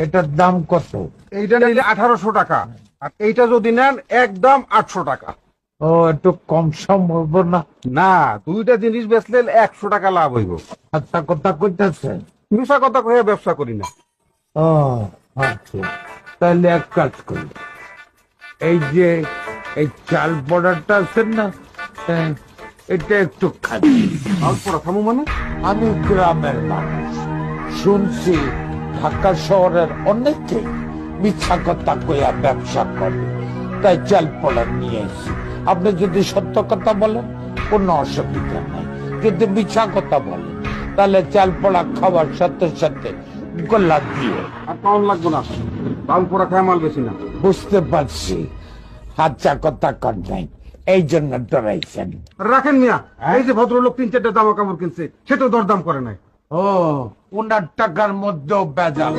এটার দাম কত? এইটা নিলে 1800 টাকা, আর এইটা যদি নেন একদম 800 টাকা। ও, একটু কম সম হইব না? না, দুইটা জিনিস বেচলে 100 টাকা লাভ হইব। আচ্ছা, কথা কইতেছে। মিশা কথা কয়ে ব্যবসা করি না। ও আচ্ছা, তাহলে এক কাজ করি, এই যে এই চাল পড়াটা আছে না, হ্যাঁ, এটা একটু খাবি। অল্পটা খামু মানে? আমি গ্রামের মানুষ, শুনছি ঢাকা শহরের অনেকে মিথ্যা কথা কইয়া ব্যবসা করে, তাই চাল পড়া নিয়ে এসেছি। আপনি যদি সত্য কথা বলেন কোনো অসুবিধা নাই, যদি মিথ্যা কথা বলেন তাহলে চাল পড়া খাওয়ার সাথে সাথে গোল্লা দিয়ে। আর পাউন লাগবো না, পাউন পোড়া খায় মাল বেশি না। বুঝতে পারছি, হাচ্চা কথা কর নাই, এই জন্য ডরাইছেন। রাখেন মিয়া, এই যে ভদ্রলোক 3-4টা জামা কাপড় কিনছে, সেটাও দরদাম করে নাই। ও, ওনার টাকার মধ্যেও বেজাল।